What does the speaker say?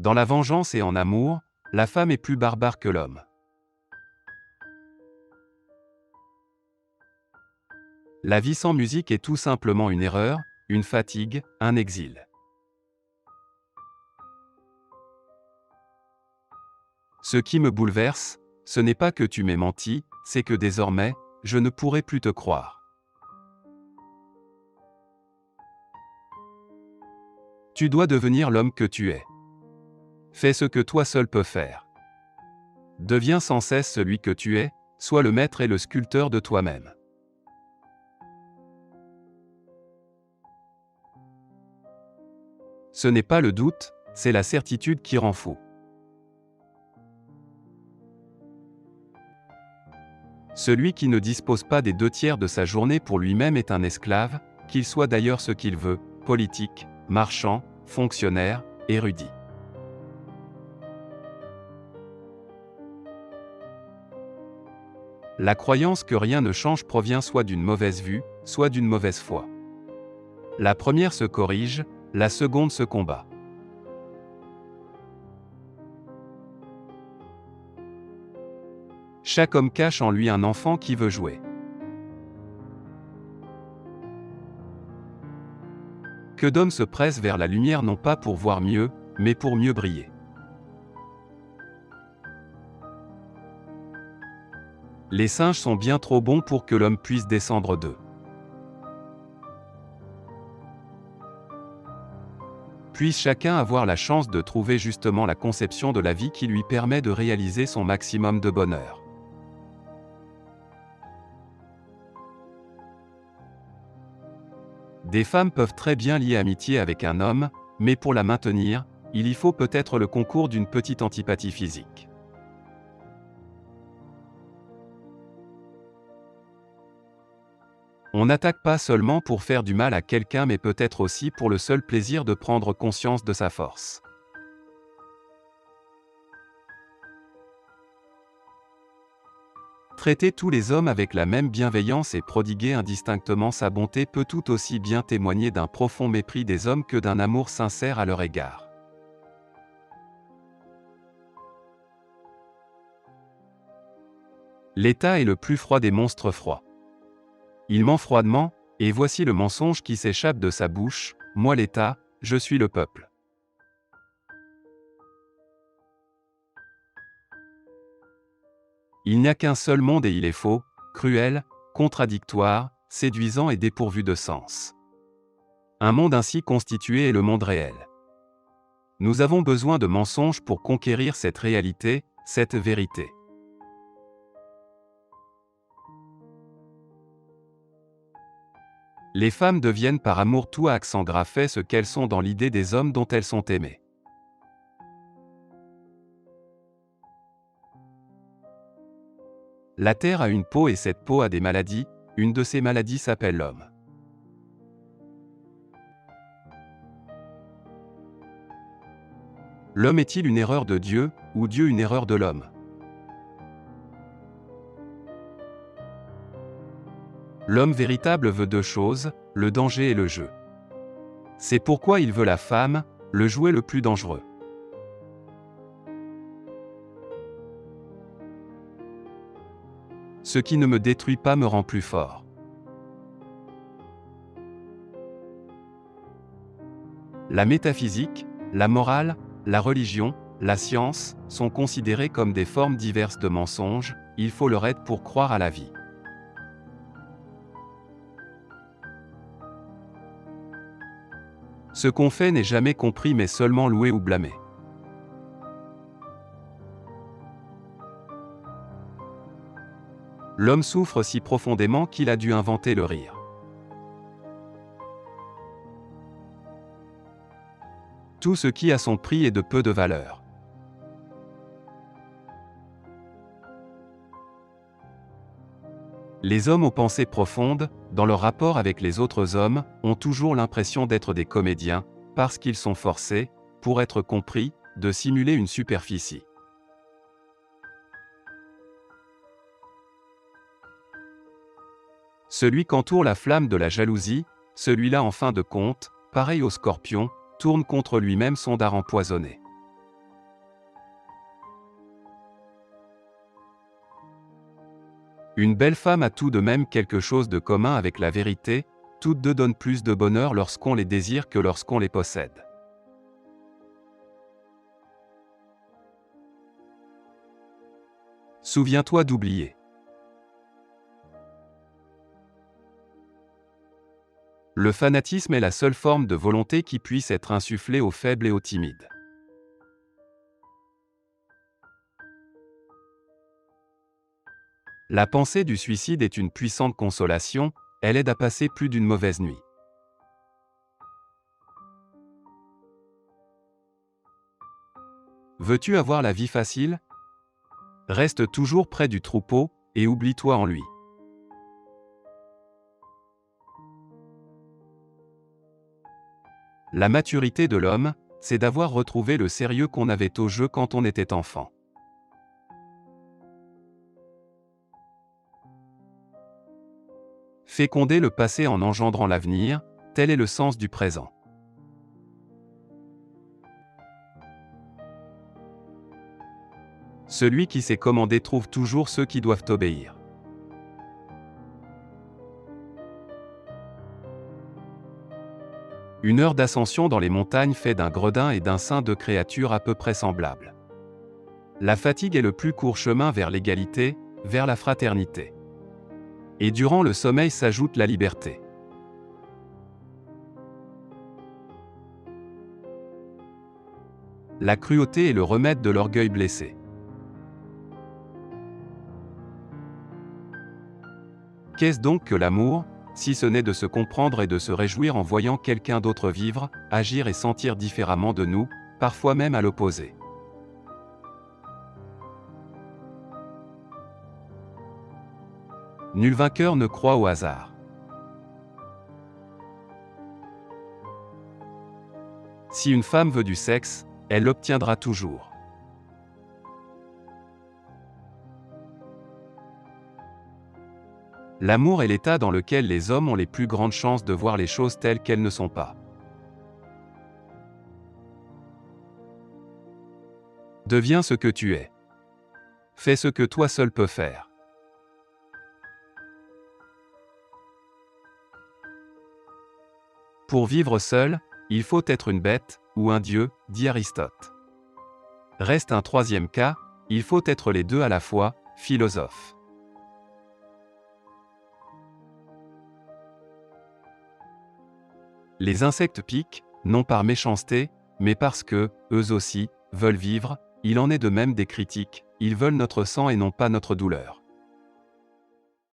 Dans la vengeance et en amour, la femme est plus barbare que l'homme. La vie sans musique est tout simplement une erreur, une fatigue, un exil. Ce qui me bouleverse, ce n'est pas que tu m'aies menti, c'est que désormais, je ne pourrai plus te croire. Tu dois devenir l'homme que tu es. Fais ce que toi seul peux faire. Deviens sans cesse celui que tu es, sois le maître et le sculpteur de toi-même. Ce n'est pas le doute, c'est la certitude qui rend fou. Celui qui ne dispose pas des 2/3 de sa journée pour lui-même est un esclave, qu'il soit d'ailleurs ce qu'il veut, politique, marchand, fonctionnaire, érudit. La croyance que rien ne change provient soit d'une mauvaise vue, soit d'une mauvaise foi. La première se corrige, la seconde se combat. Chaque homme cache en lui un enfant qui veut jouer. Que d'hommes se pressent vers la lumière non pas pour voir mieux, mais pour mieux briller. Les singes sont bien trop bons pour que l'homme puisse descendre d'eux. Puisse chacun avoir la chance de trouver justement la conception de la vie qui lui permet de réaliser son maximum de bonheur. Des femmes peuvent très bien lier amitié avec un homme, mais pour la maintenir, il y faut peut-être le concours d'une petite antipathie physique. On n'attaque pas seulement pour faire du mal à quelqu'un mais peut-être aussi pour le seul plaisir de prendre conscience de sa force. Traiter tous les hommes avec la même bienveillance et prodiguer indistinctement sa bonté peut tout aussi bien témoigner d'un profond mépris des hommes que d'un amour sincère à leur égard. L'État est le plus froid des monstres froids. Il ment froidement, et voici le mensonge qui s'échappe de sa bouche, moi l'État, je suis le peuple. Il n'y a qu'un seul monde et il est faux, cruel, contradictoire, séduisant et dépourvu de sens. Un monde ainsi constitué est le monde réel. Nous avons besoin de mensonges pour conquérir cette réalité, cette vérité. Les femmes deviennent par amour tout à accent gras fait ce qu'elles sont dans l'idée des hommes dont elles sont aimées. La terre a une peau et cette peau a des maladies, une de ces maladies s'appelle l'homme. L'homme est-il une erreur de Dieu, ou Dieu une erreur de l'homme? L'homme véritable veut deux choses, le danger et le jeu. C'est pourquoi il veut la femme, le jouet le plus dangereux. Ce qui ne me détruit pas me rend plus fort. La métaphysique, la morale, la religion, la science, sont considérées comme des formes diverses de mensonges, il faut leur aide pour croire à la vie. Ce qu'on fait n'est jamais compris mais seulement loué ou blâmé. L'homme souffre si profondément qu'il a dû inventer le rire. Tout ce qui a son prix est de peu de valeur. Les hommes aux pensées profondes, dans leur rapport avec les autres hommes, ont toujours l'impression d'être des comédiens, parce qu'ils sont forcés, pour être compris, de simuler une superficie. Celui qu'entoure la flamme de la jalousie, celui-là en fin de compte, pareil au scorpion, tourne contre lui-même son dard empoisonné. Une belle femme a tout de même quelque chose de commun avec la vérité, toutes deux donnent plus de bonheur lorsqu'on les désire que lorsqu'on les possède. Souviens-toi d'oublier. Le fanatisme est la seule forme de volonté qui puisse être insufflée aux faibles et aux timides. La pensée du suicide est une puissante consolation, elle aide à passer plus d'une mauvaise nuit. Veux-tu avoir la vie facile? Reste toujours près du troupeau, et oublie-toi en lui. La maturité de l'homme, c'est d'avoir retrouvé le sérieux qu'on avait au jeu quand on était enfant. Féconder le passé en engendrant l'avenir, tel est le sens du présent. Celui qui sait commander trouve toujours ceux qui doivent obéir. Une heure d'ascension dans les montagnes fait d'un gredin et d'un saint deux créatures à peu près semblables. La fatigue est le plus court chemin vers l'égalité, vers la fraternité. Et durant le sommeil s'ajoute la liberté. La cruauté est le remède de l'orgueil blessé. Qu'est-ce donc que l'amour, si ce n'est de se comprendre et de se réjouir en voyant quelqu'un d'autre vivre, agir et sentir différemment de nous, parfois même à l'opposé. Nul vainqueur ne croit au hasard. Si une femme veut du sexe, elle l'obtiendra toujours. L'amour est l'état dans lequel les hommes ont les plus grandes chances de voir les choses telles qu'elles ne sont pas. Deviens ce que tu es. Fais ce que toi seul peux faire. Pour vivre seul, il faut être une bête, ou un dieu, dit Aristote. Reste un troisième cas, il faut être les deux à la fois, philosophe. Les insectes piquent, non par méchanceté, mais parce que, eux aussi, veulent vivre, il en est de même des critiques, ils veulent notre sang et non pas notre douleur.